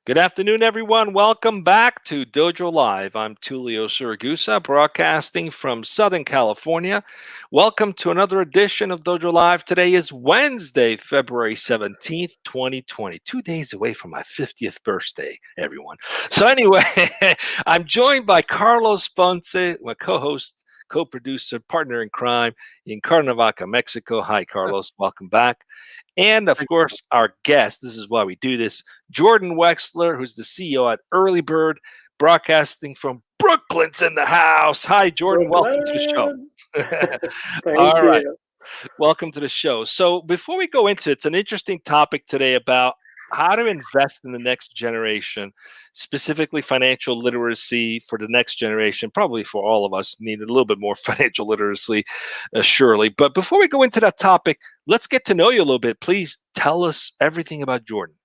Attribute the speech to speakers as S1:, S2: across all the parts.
S1: Good afternoon, everyone. Welcome back to Dojo Live. I'm Tulio Suragusa, broadcasting from Southern California. Welcome to another edition of Dojo Live. Today is Wednesday, February 17th, 2020. 2 days away from my 50th birthday, everyone. So anyway, I'm joined by Carlos Ponce, my co-host, co-producer, partner in crime in Cuernavaca, Mexico. Hi, Carlos. Welcome back. And of
S2: Thank you.
S1: course, our guest, this is why we do this, Jordan Wexler, who's the CEO at EarlyBird, broadcasting from Brooklyn's in the house. Hi, Jordan. Welcome to the show.
S2: Brooklyn. Thank
S1: All right.
S2: you.
S1: Welcome to the show. So before we go into it, it's an interesting topic today about how to invest in the next generation, specifically financial literacy for the next generation. Probably for all of us, need a little bit more financial literacy, surely. But before we go into that topic, let's get to know you a little bit. Please tell us everything about Jordan.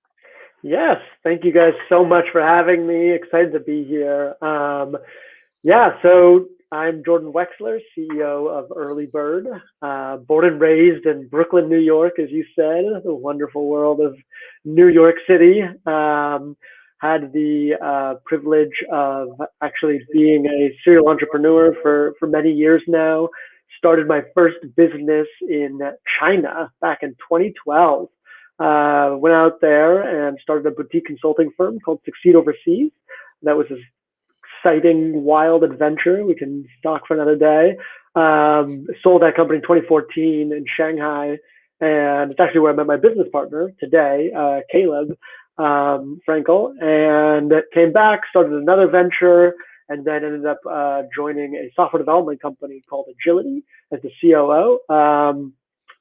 S2: Yes, thank you guys so much for having me. Excited to be here. So I'm Jordan Wexler, CEO of EarlyBird, born and raised in Brooklyn, New York, as you said, the wonderful world of New York City. Had the privilege of actually being a serial entrepreneur for many years now. Started my first business in China back in 2012. Went out there and started a boutique consulting firm called Succeed Overseas. That was an exciting, wild adventure. We can talk for another day. Sold that company in 2014 in Shanghai, and it's actually where I met my business partner today, Caleb Frankel, and came back, started another venture, and then ended up joining a software development company called Agility as the COO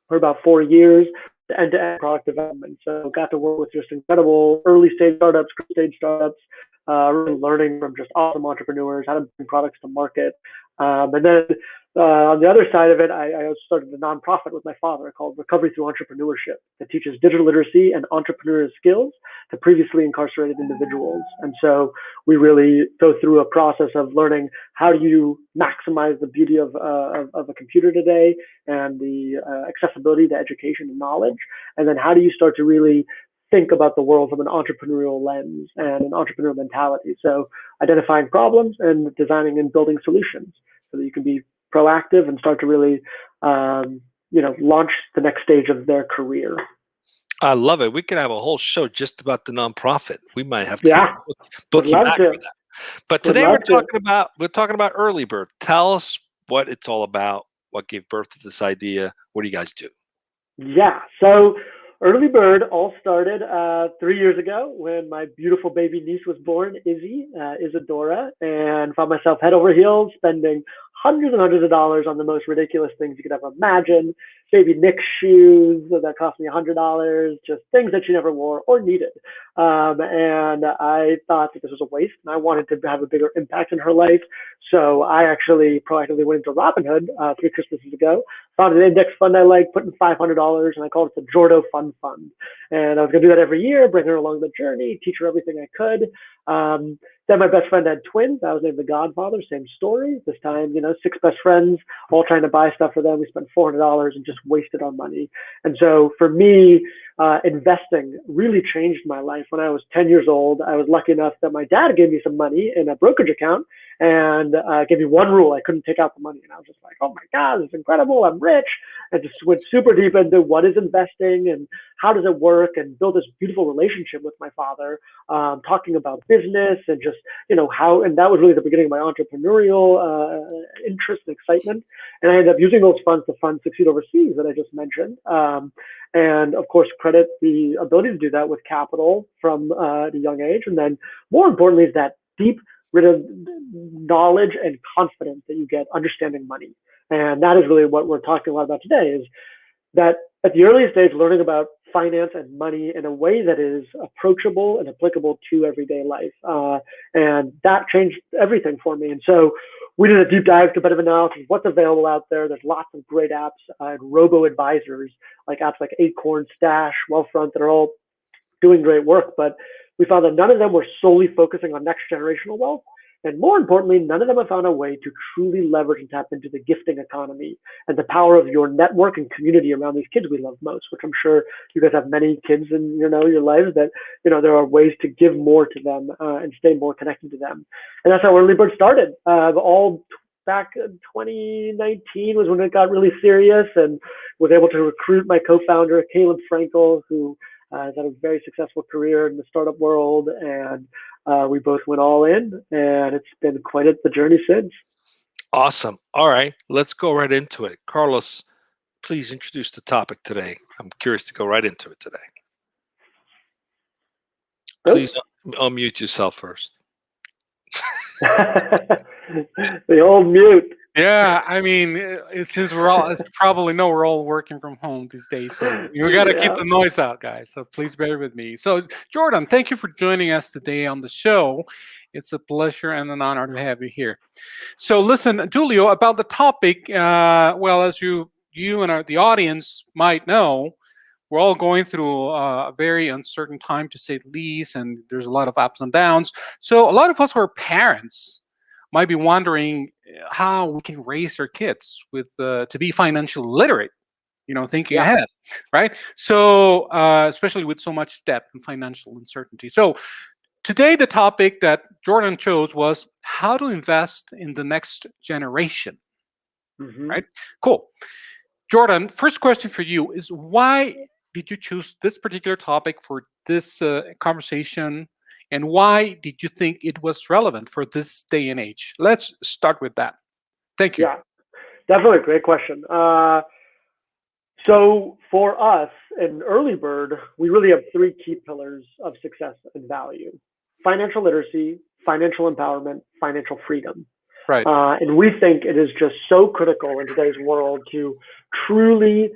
S2: for about 4 years, end-to-end product development. So got to work with just incredible early stage startups, stage startups, really learning from just awesome entrepreneurs how to bring products to market. And then on the other side of it, I also started a nonprofit with my father called Recovery Through Entrepreneurship that teaches digital literacy and entrepreneurial skills to previously incarcerated individuals. And so we really go through a process of learning how do you maximize the beauty of a computer today and the accessibility to education and knowledge, and then how do you start to really think about the world from an entrepreneurial lens and an entrepreneurial mentality. So identifying problems and designing and building solutions so that you can be proactive and start to really, launch the next stage of their career.
S1: I love it. We could have a whole show just about the nonprofit. We might have to book
S2: would
S1: you
S2: love
S1: back
S2: to.
S1: for that. But
S2: Would
S1: today
S2: love to.
S1: we're talking about EarlyBird. Tell us what it's all about. What gave birth to this idea? What do you guys do?
S2: Yeah. So EarlyBird all started 3 years ago when my beautiful baby niece was born, Isadora, and found myself head over heels spending hundreds and hundreds of dollars on the most ridiculous things you could ever imagine. Baby Nick's shoes that cost me $100, just things that she never wore or needed. And I thought that this was a waste, and I wanted to have a bigger impact in her life. So I actually proactively went into Robinhood 3 Christmases ago, found an index fund I liked, put in $500, and I called it the Jordo Fun Fund. And I was going to do that every year, bring her along the journey, teach her everything I could. Then my best friend had twins. I was named the Godfather, same story. This time, 6 best friends, all trying to buy stuff for them. We spent $400 and just wasted our money. And so for me, investing really changed my life. When I was 10 years old, I was lucky enough that my dad gave me some money in a brokerage account and gave me one rule: I couldn't take out the money. And I was just like, oh my God, this is incredible. I'm rich. I just went super deep into what is investing and how does it work, and build this beautiful relationship with my father, talking about business and just, how, and that was really the beginning of my entrepreneurial interest and excitement. And I ended up using those funds to fund Succeed Overseas that I just mentioned. And of course, credit the ability to do that with capital from the young age. And then more importantly is that deep knowledge and confidence that you get understanding money. And that is really what we're talking a lot about today, is that at the earliest stage, learning about finance and money in a way that is approachable and applicable to everyday life. And that changed everything for me. And so we did a deep dive, competitive analysis, what's available out there. There's lots of great apps and robo-advisors, like apps like Acorn, Stash, Wealthfront, that are all doing great work. But we found that none of them were solely focusing on next generational wealth. And more importantly, none of them have found a way to truly leverage and tap into the gifting economy and the power of your network and community around these kids we love most, which I'm sure you guys have many kids in your lives that there are ways to give more to them and stay more connected to them. And that's how EarlyBird started. All back in 2019 was when it got really serious, and was able to recruit my co-founder Caleb Frankel, who has had a very successful career in the startup world, and we both went all in, and it's been quite the journey since.
S1: Awesome. All right, let's go right into it. Carlos, please introduce the topic today. I'm curious to go right into it today. Please unmute yourself first.
S2: The old mute.
S3: Yeah, I mean, since we're all, as you probably know, we're all working from home these days, so we got to keep the noise out, guys. So please bear with me. So, Jordan, thank you for joining us today on the show. It's a pleasure and an honor to have you here. So, listen, Julio, about the topic. Well, as you and the audience might know, we're all going through a very uncertain time, to say the least, and there's a lot of ups and downs. So, a lot of us who are parents might be wondering how we can raise our kids with to be financially literate, thinking ahead, right? So especially with so much debt and financial uncertainty. So today the topic that Jordan chose was how to invest in the next generation, right? Cool. Jordan, first question for you is, why did you choose this particular topic for this conversation? And why did you think it was relevant for this day and age? Let's start with that. Thank you.
S2: Yeah, definitely a great question. So for us in EarlyBird, we really have three key pillars of success and value: financial literacy, financial empowerment, financial freedom.
S3: Right.
S2: And we think it is just so critical in today's world to truly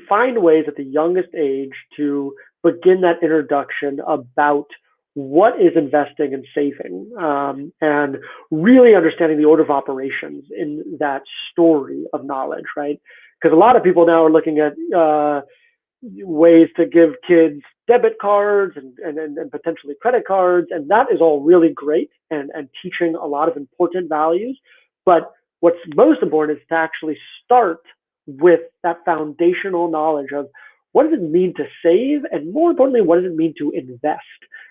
S2: find ways at the youngest age to begin that introduction about what is investing and saving, and really understanding the order of operations in that story of knowledge, right? Because a lot of people now are looking at ways to give kids debit cards and potentially credit cards, and that is all really great and teaching a lot of important values. But what's most important is to actually start with that foundational knowledge of what does it mean to save, and more importantly, what does it mean to invest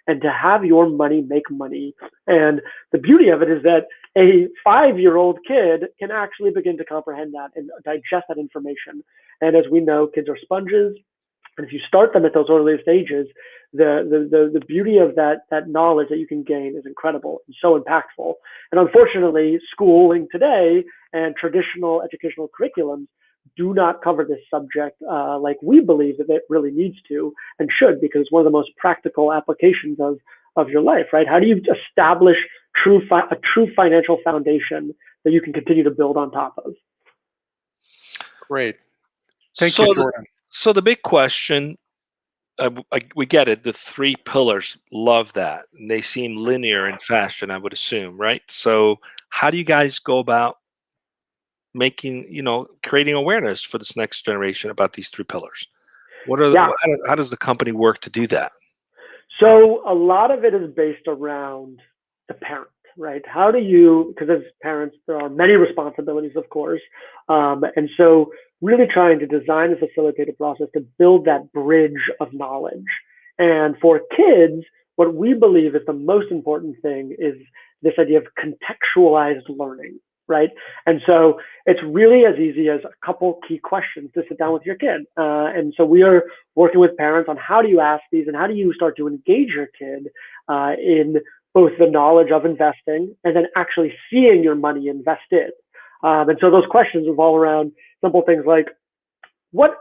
S2: and to have your money make money. And the beauty of it is that a 5-year-old kid can actually begin to comprehend that and digest that information. And as we know, kids are sponges, and if you start them at those earliest ages, the beauty of that knowledge that you can gain is incredible and so impactful. And unfortunately, schooling today and traditional educational curriculums do not cover this subject like we believe that it really needs to and should, because it's one of the most practical applications of your life, right? How do you establish a true financial foundation that you can continue to build on top of?
S3: Great. Thank you, Jordan.
S1: So the big question, we get it, the three pillars, love that. And they seem linear in fashion, I would assume, right? So how do you guys go about creating awareness for this next generation about these three pillars? How does the company work to do that?
S2: So a lot of it is based around the parent, right? How do you, because as parents, there are many responsibilities, of course. And so really trying to design and facilitate a process to build that bridge of knowledge. And for kids, what we believe is the most important thing is this idea of contextualized learning, right? And so it's really as easy as a couple key questions to sit down with your kid. And so we are working with parents on how do you ask these and how do you start to engage your kid in both the knowledge of investing and then actually seeing your money invested. And so those questions revolve around simple things like, what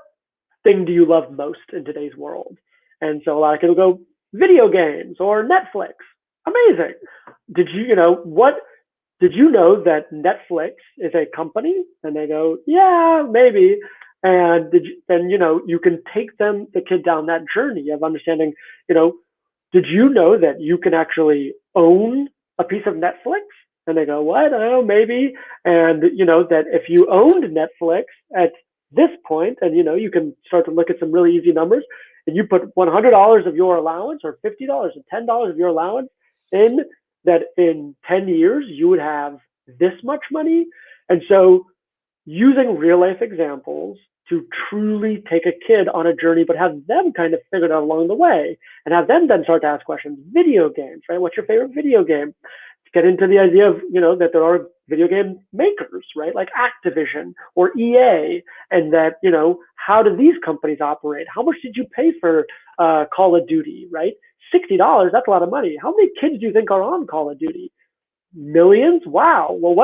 S2: thing do you love most in today's world? And so a lot of kids will go, video games or Netflix. Amazing. Did you know that Netflix is a company? And they go, yeah, maybe. And you can take the kid down that journey of understanding, did you know that you can actually own a piece of Netflix? And they go, what? I don't know, maybe. And that if you owned Netflix at this point, and you can start to look at some really easy numbers, and you put $100 of your allowance or $50 or $10 of your allowance in that in 10 years you would have this much money. And so using real life examples to truly take a kid on a journey, but have them kind of figured out along the way and have them then start to ask questions. Video games, right? What's your favorite video game? Get into the idea of, that there are video game makers, right? Like Activision or EA, and that, how do these companies operate? How much did you pay for Call of Duty, right? $60, that's a lot of money. How many kids do you think are on Call of Duty? Millions? Wow. Well,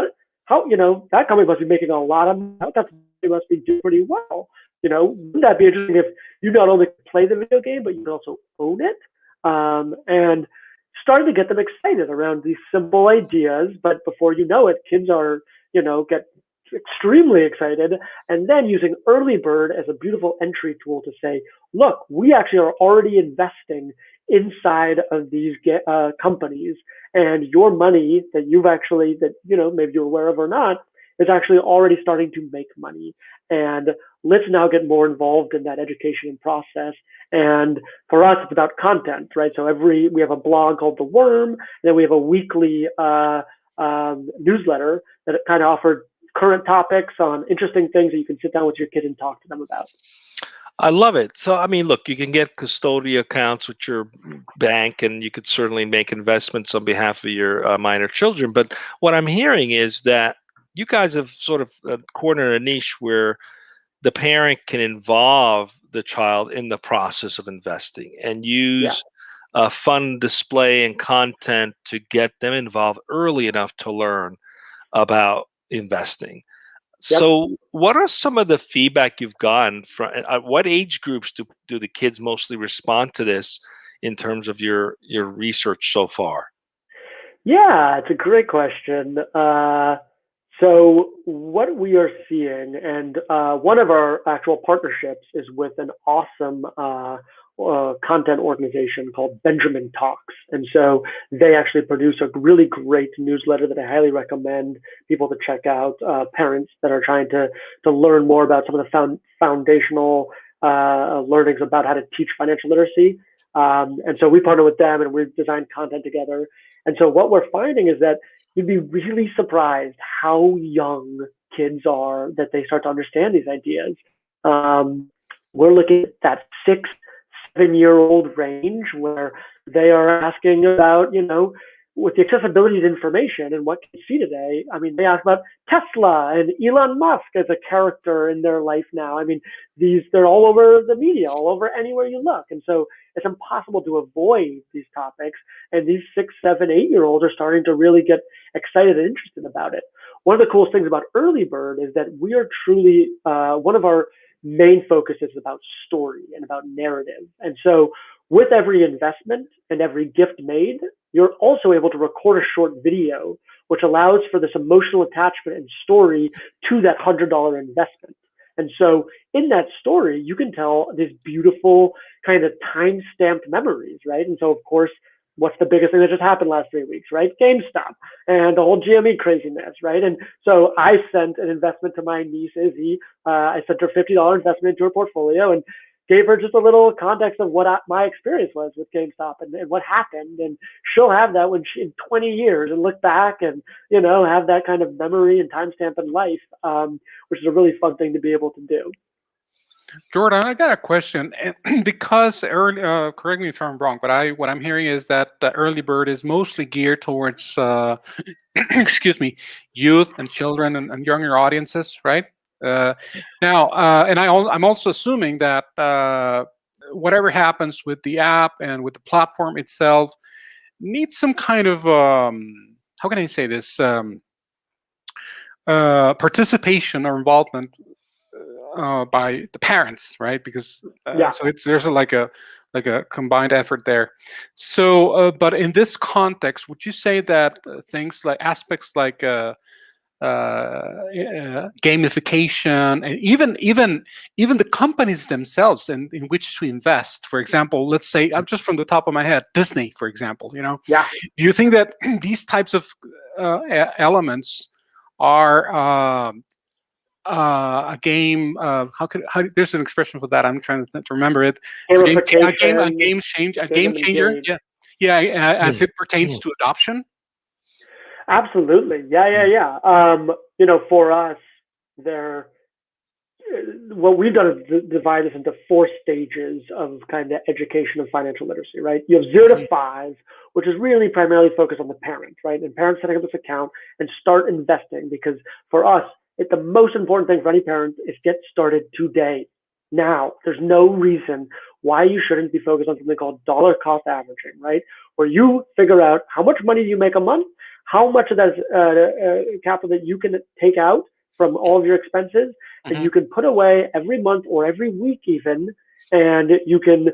S2: how, that company must be making a lot of money. That must be doing pretty well. Wouldn't that be interesting if you not only play the video game, but you can also own it? And starting to get them excited around these simple ideas, but before you know it, kids are, get extremely excited, and then using EarlyBird as a beautiful entry tool to say, look, we actually are already investing inside of these companies, and your money that maybe you're aware of or not, is actually already starting to make money. And let's now get more involved in that education process. And for us, it's about content, right? So we have a blog called The Worm, and then we have a weekly newsletter that kind of offered current topics on interesting things that you can sit down with your kid and talk to them about.
S1: I love it. So, I mean, look, you can get custodial accounts with your bank, and you could certainly make investments on behalf of your minor children. But what I'm hearing is that you guys have sort of cornered a niche where the parent can involve the child in the process of investing and use fun display and content to get them involved early enough to learn about investing.
S2: Yep.
S1: So what are some of the feedback you've gotten from what age groups do the kids mostly respond to this in terms of your research so far?
S2: Yeah, it's a great question. So what we are seeing, and one of our actual partnerships is with an awesome content organization called Benjamin Talks. And so they actually produce a really great newsletter that I highly recommend people to check out, parents that are trying to learn more about some of the foundational learnings about how to teach financial literacy. And so we partner with them and we've designed content together. And so what we're finding is that you'd be really surprised how young kids are that they start to understand these ideas. We're looking at that 6-7-year-old range where they are asking about, with the accessibility to information and what kids see today. I mean, they ask about Tesla and Elon Musk as a character in their life now. I mean, they're all over the media, all over anywhere you look. And so it's impossible to avoid these topics. And these 6, 7, 8-year-olds are starting to really get excited and interested about it. One of the coolest things about EarlyBird is that we are truly, one of our main focuses about story and about narrative. And so with every investment and every gift made, you're also able to record a short video, which allows for this emotional attachment and story to that $100 investment. And so in that story, you can tell these beautiful kind of time-stamped memories, right? And so, of course, what's the biggest thing that just happened last 3 weeks, right? GameStop and the whole GME craziness, right? And so I sent an investment to my niece, Izzy. I sent her $50 investment into her portfolio and gave her just a little context of what my experience was with GameStop and what happened. And she'll have that when in 20 years and look back and, have that kind of memory and timestamp in life, which is a really fun thing to be able to do.
S3: Jordan, I got a question. Because correct me if I'm wrong, but what I'm hearing is that the EarlyBird is mostly geared towards, excuse me, youth and children and younger audiences, right? Now, and I'm also assuming that whatever happens with the app and with the platform itself needs some kind of how can I say this, participation or involvement by the parents, right? Because so there's like a combined effort there. So, but in this context, would you say that things like aspects like gamification and even the companies themselves in which to invest, for example, let's say I'm just from the top of my head, Disney, for example, do you think that these types of elements are a game? There's an expression for that. I'm trying to remember it. It's a game changer. Yeah, as it pertains to adoption.
S2: Absolutely. Yeah. For us, there, what we've done is divide this into 4 stages of kind of education of financial literacy, right? You have 0 to 5, which is really primarily focused on the parent, right? And parents setting up this account and start investing, because for us, the most important thing for any parent is get started today. Now, there's no reason why you shouldn't be focused on something called dollar cost averaging, right? Where you figure out how much money do you make a month, how much of that is capital that you can take out from all of your expenses that you can put away every month or every week even, and you can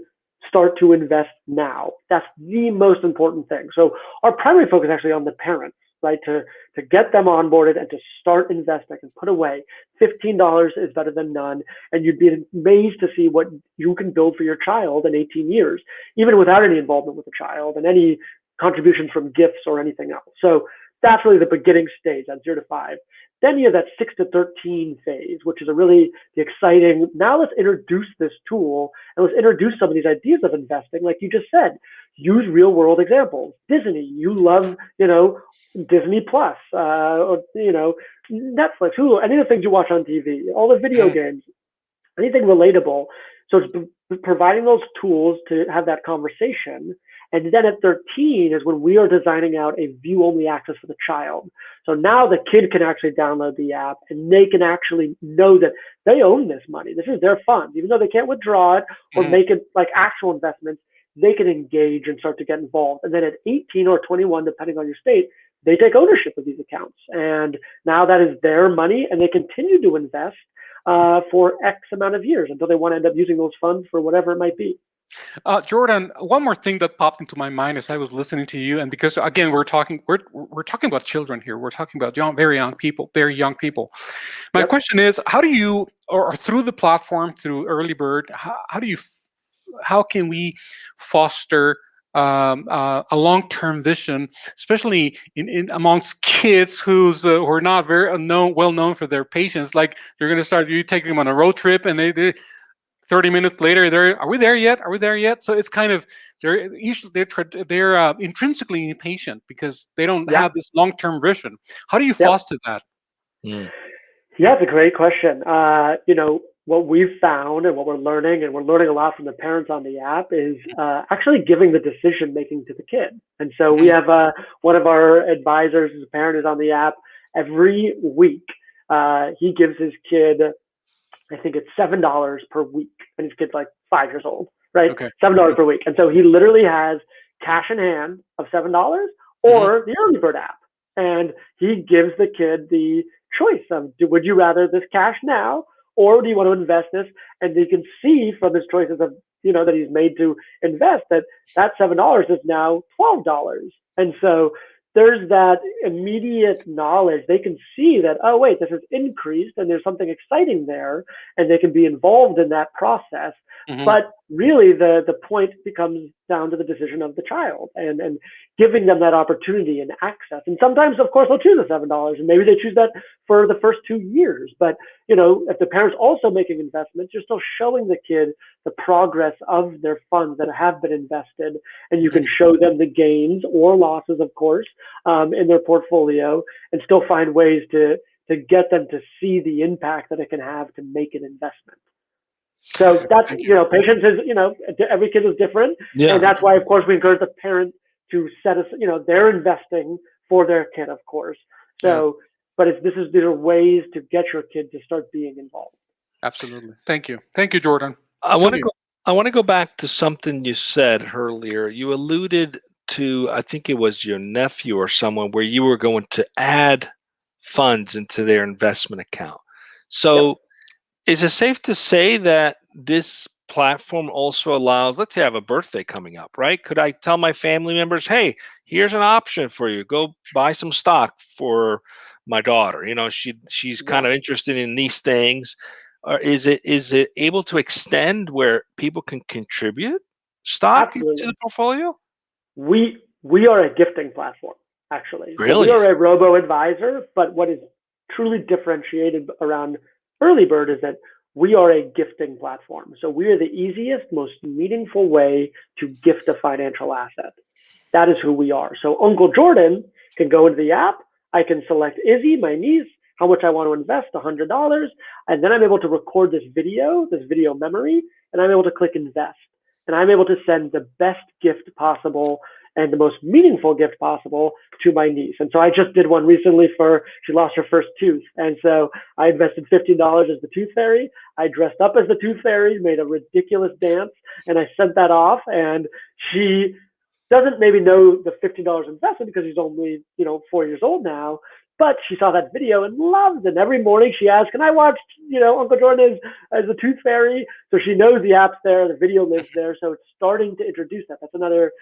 S2: start to invest now. That's the most important thing. So our primary focus is actually on the parents, right? To get them onboarded and to start investing and put away. $15 is better than none. And you'd be amazed to see what you can build for your child in 18 years, even without any involvement with the child and any contributions from gifts or anything else. So that's really the beginning stage, that 0 to 5. Then you have that 6 to 13 phase, which is the exciting, now let's introduce this tool and let's introduce some of these ideas of investing. Like you just said, use real world examples. Disney, you love, Disney Plus, or, Netflix, Hulu, any of the things you watch on TV, all the video games, anything relatable. So it's providing those tools to have that conversation. And then at 13 is when we are designing out a view-only access for the child. So now the kid can actually download the app and they can actually know that they own this money. This is their funds. Even though they can't withdraw it or make it like actual investments, they can engage and start to get involved. And then at 18 or 21, depending on your state, they take ownership of these accounts. And now that is their money and they continue to invest for X amount of years until they want to end up using those funds for whatever it might be.
S3: Jordan, one more thing that popped into my mind as I was listening to you, and because again we're talking about children here, we're talking about very young people. My question is, how do you, or through the platform, through EarlyBird, how can we foster a long-term vision, especially in amongst kids who are not very well known for their patience? Like you taking them on a road trip, and they 30 minutes later, are we there yet? Are we there yet? So it's kind of, they're intrinsically impatient because they don't have this long-term vision. How do you foster that?
S2: Yeah, it's a great question. What we've found and what we're learning a lot from the parents on the app is actually giving the decision making to the kid. And so we have one of our advisors, as a parent, is on the app every week. He gives his kid, I think it's $7 per week, and his kid's like 5 years old, right? Okay. $7 per week. And so he literally has cash in hand of $7 or the EarlyBird app. And he gives the kid the choice of, would you rather this cash now, or do you want to invest this? And you can see from his choices of, that he's made to invest that $7 is now $12. And so there's that immediate knowledge. They can see that, oh, wait, this has increased and there's something exciting there, and they can be involved in that process. But really the point becomes down to the decision of the child and giving them that opportunity and access. And sometimes, of course, they'll choose the $7 and maybe they choose that for the first 2 years. But, if the parent's also making investments, you're still showing the kid the progress of their funds that have been invested. And you can show them the gains or losses, of course, in their portfolio, and still find ways to get them to see the impact that it can have to make an investment. So that's, patience is, every kid is different. Yeah. And that's why, of course, we encourage the parent to set us, they're investing for their kid, of course. So, but these are ways to get your kid to start being involved.
S3: Absolutely. Thank you. Thank you, Jordan.
S1: I want to go back to something you said earlier. You alluded to, I think it was your nephew or someone, where you were going to add funds into their investment account. So is it safe to say that this platform also allows, let's say I have a birthday coming up, right? Could I tell my family members, hey, here's an option for you. Go buy some stock for my daughter. She's kind of interested in these things. Or is it able to extend where people can contribute stock to the portfolio?
S2: We are a gifting platform, actually.
S1: Really?
S2: So we are a robo-advisor, but what is truly differentiated around EarlyBird is that we are a gifting platform. So we are the easiest, most meaningful way to gift a financial asset. That is who we are. So Uncle Jordan can go into the app, I can select Izzy, my niece, how much I want to invest, $100, and then I'm able to record this video memory, and I'm able to click invest. And I'm able to send the best gift possible and the most meaningful gift possible to my niece. And so I just did one recently she lost her first tooth. And so I invested $15 as the tooth fairy. I dressed up as the tooth fairy, made a ridiculous dance, and I sent that off. And she doesn't maybe know the $15 investment because she's only, 4 years old now, but she saw that video and loved it. And every morning she asks, can I watch, Uncle Jordan as the tooth fairy? So she knows the app's there, the video lives there. So it's starting to introduce that. That's another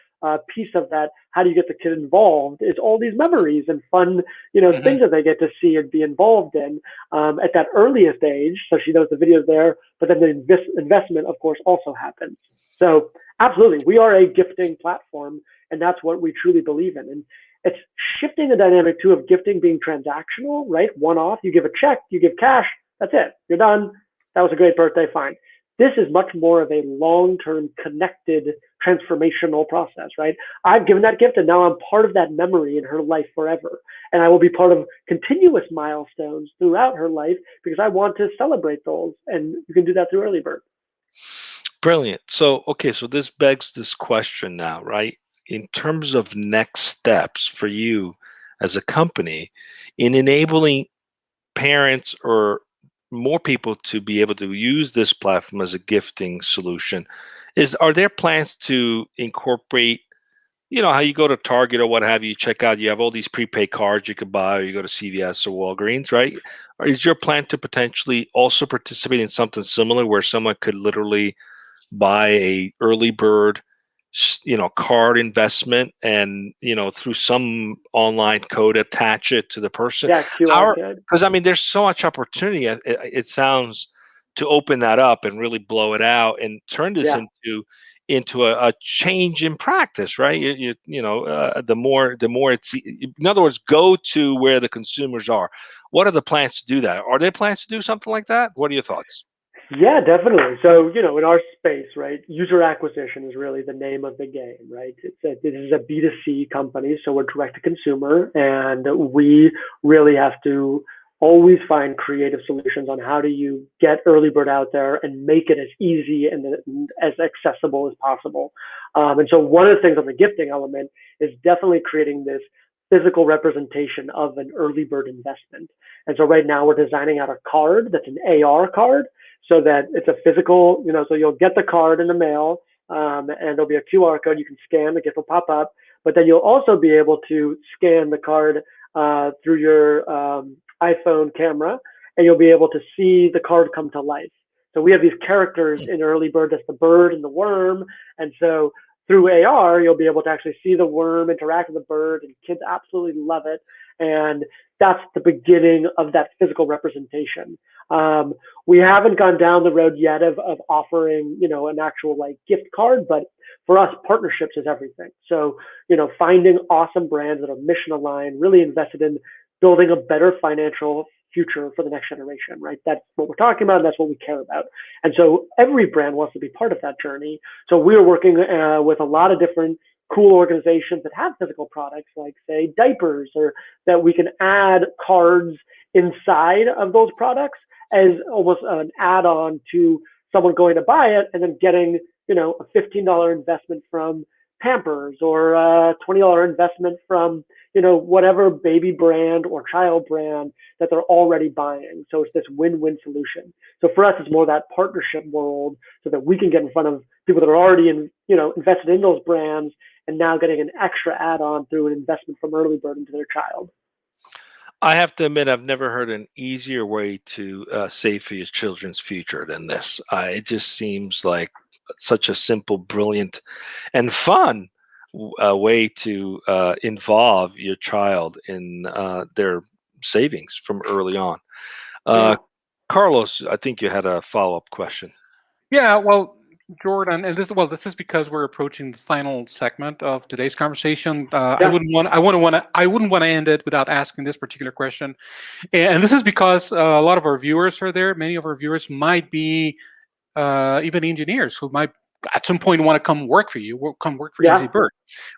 S2: piece of that. How do you get the kid involved? Is all these memories and fun, things that they get to see and be involved in at that earliest age. So she knows the video's there, but then the investment, of course, also happens. So absolutely, we are a gifting platform, and that's what we truly believe in. And it's shifting the dynamic too of gifting being transactional, right? One-off, you give a check, you give cash, that's it, you're done. That was a great birthday, fine. This is much more of a long-term connected transformational process, right? I've given that gift and now I'm part of that memory in her life forever. And I will be part of continuous milestones throughout her life because I want to celebrate those. And you can do that through EarlyBird.
S1: Brilliant. So this begs this question now, right? In terms of next steps for you as a company in enabling parents or more people to be able to use this platform as a gifting solution, are there plans to incorporate, how you go to Target or what have you, check out, you have all these prepaid cards you could buy, or you go to CVS or Walgreens, right? Or is your plan to potentially also participate in something similar where someone could literally buy a EarlyBird card investment and through some online code attach it to the person?
S2: Yeah, QR code.
S1: Because there's so much opportunity, it sounds, to open that up and really blow it out and turn this into a change in practice, right? The more it's, in other words, go to where the consumers are. What are the plans to do that? Are there plans to do something like that? What are your thoughts?
S2: Yeah, definitely. So, in our space, right, user acquisition is really the name of the game, right? This is a B2C company, so we're direct to consumer, and we really have to always find creative solutions on how do you get EarlyBird out there and make it as easy and as accessible as possible. And so one of the things on the gifting element is definitely creating this physical representation of an EarlyBird investment. And so right now we're designing out a card that's an AR card, so that it's a physical, so you'll get the card in the mail, and there'll be a QR code you can scan, the gift will pop up, but then you'll also be able to scan the card through your iPhone camera, and you'll be able to see the card come to life. So we have these characters in EarlyBird, that's the bird and the worm, and so through AR, you'll be able to actually see the worm interact with the bird, and kids absolutely love it. And that's the beginning of that physical representation. We haven't gone down the road yet of offering, an actual gift card, but for us, partnerships is everything. So, finding awesome brands that are mission aligned, really invested in building a better financial future for the next generation, right? That's what we're talking about, and that's what we care about. And so every brand wants to be part of that journey. So we're working with a lot of different cool organizations that have physical products, like say diapers, or that we can add cards inside of those products as almost an add-on to someone going to buy it and then getting, a $15 investment from Pampers, or a $20 investment from, whatever baby brand or child brand that they're already buying. So it's this win-win solution. So for us, it's more that partnership world, so that we can get in front of people that are already invested in those brands, and now getting an extra add-on through an investment from EarlyBird into their child.
S1: I have to admit, I've never heard an easier way to save for your children's future than this. It just seems like such a simple, brilliant, and fun way to involve your child in their savings from early on. Carlos, I think you had a follow-up question.
S3: Yeah, well, Jordan, and this is because we're approaching the final segment of today's conversation. I wouldn't want to end it without asking this particular question, and this is because a lot of our viewers are there. Many of our viewers might be even engineers who might at some point want to come work for you, come work for
S2: Yeah.
S3: EasyBird,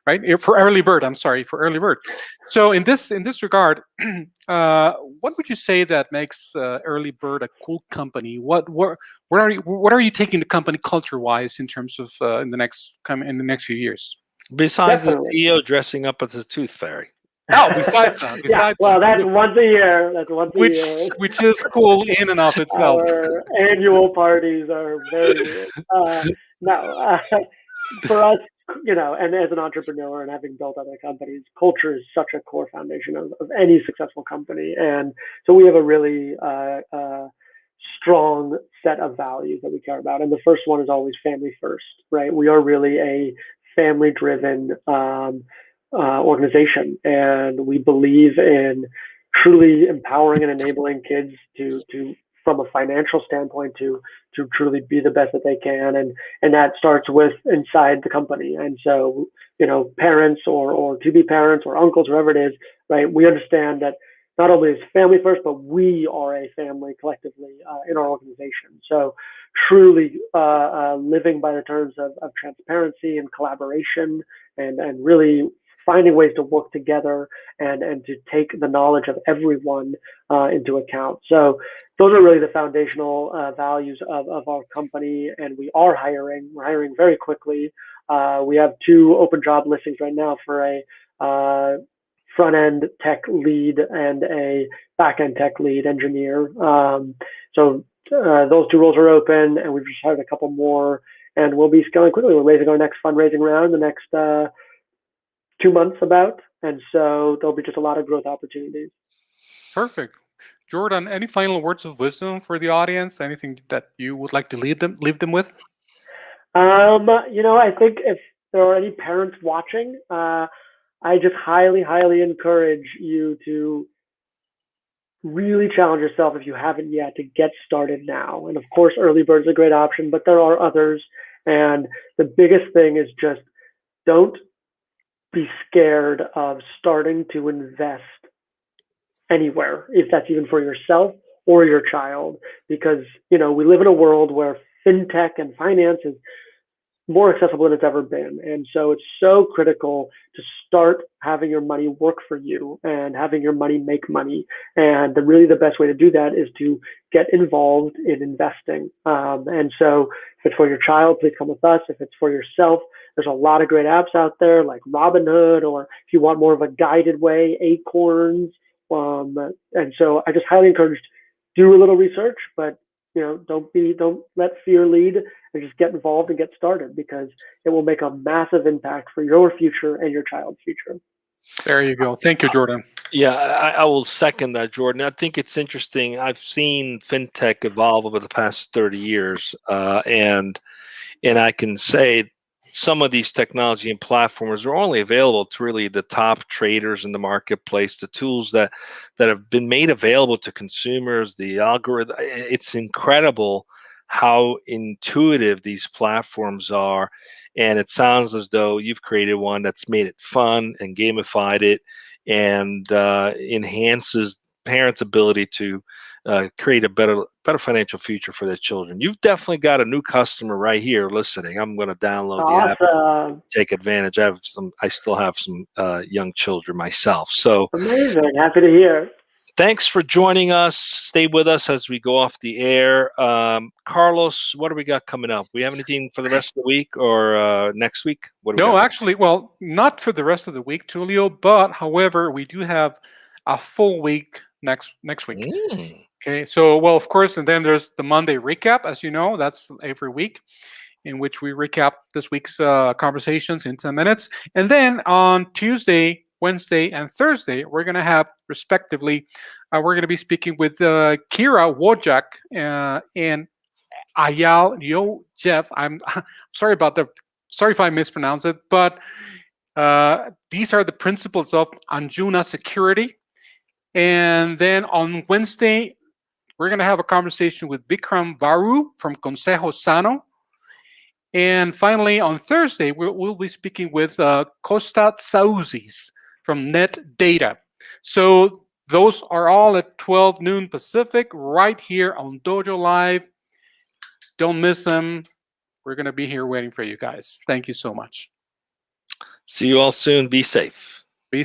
S3: right? For EarlyBird, I'm sorry, for EarlyBird. So in this regard, what would you say that makes EarlyBird a cool company? What are you taking the company culture wise in terms of in the next few years?
S1: Besides
S2: Definitely.
S1: the CEO dressing up as a tooth fairy.
S3: Oh, besides that,
S2: Yeah, well, that's once a year. That's once a year.
S3: which is cool in and of itself.
S2: Our annual parties are very weird. No, for us, and as an entrepreneur and having built other companies, culture is such a core foundation of any successful company. And so we have a really strong set of values that we care about. And the first one is always family first, right? We are really a family driven organization, and we believe in truly empowering and enabling kids to from a financial standpoint to truly be the best that they can, and that starts with inside the company. And so parents or to be parents or uncles, whoever it is, right, we understand that not only is family first, but we are a family collectively in our organization. So truly living by the terms of transparency and collaboration, and really finding ways to work together and to take the knowledge of everyone into account. So those are really the foundational values of our company. And we are hiring. We're hiring very quickly. We have 2 open job listings right now for a front-end tech lead and a back-end tech lead engineer. So those 2 roles are open, and we've just hired a couple more, and we'll be scaling quickly. We're raising our next fundraising round the next 2 months about, and so there'll be just a lot of growth opportunities.
S3: Perfect. Jordan, any final words of wisdom for the audience? Anything that you would like to leave them with?
S2: I think if there are any parents watching, I just highly, highly encourage you to really challenge yourself if you haven't yet to get started now. And of course, EarlyBird is a great option, but there are others. And the biggest thing is just don't be scared of starting to invest anywhere, if that's even for yourself or your child, because we live in a world where fintech and finance is more accessible than it's ever been. And so it's so critical to start having your money work for you and having your money make money. And really the best way to do that is to get involved in investing. And so if it's for your child, please come with us. If it's for yourself, there's a lot of great apps out there like Robinhood, or if you want more of a guided way, Acorns. And so I just highly encourage, do a little research, but don't let fear lead, and just get involved and get started, because it will make a massive impact for your future and your child's future.
S3: There you go. Thank you, Jordan.
S1: Yeah, I will second that, Jordan. I think it's interesting. I've seen fintech evolve over the past 30 years, and I can say some of these technology and platforms are only available to really the top traders in the marketplace, the tools that have been made available to consumers, the algorithm. It's incredible how intuitive these platforms are. And it sounds as though you've created one that's made it fun and gamified it, and enhances parents' ability to create a better financial future for their children. You've definitely got a new customer right here listening. I'm going to download the app, take advantage. I still have some young children myself. So
S2: amazing. Happy to hear.
S1: Thanks for joining us. Stay with us as we go off the air. Carlos, what do we got coming up? We have anything for the rest of the week or next week?
S3: No, actually, well, not for the rest of the week, Tulio, but however, we do have a full week next week. Okay, so, well, of course, and then there's the Monday recap, as you know, that's every week, in which we recap this week's conversations in 10 minutes. And then on Tuesday, Wednesday, and Thursday, we're going to have, respectively, we're going to be speaking with Kira Wojak and Ayal Yo Jeff. I'm sorry if I mispronounce it, but these are the principles of Anjuna Security. And then on Wednesday, we're going to have a conversation with Bikram Varu from Consejo Sano. And finally, on Thursday, we'll be speaking with Kostat Sauzis from Net Data. So those are all at 12 noon Pacific, right here on Dojo Live. Don't miss them. We're going to be here waiting for you guys. Thank you so much.
S1: See you all soon. Be safe.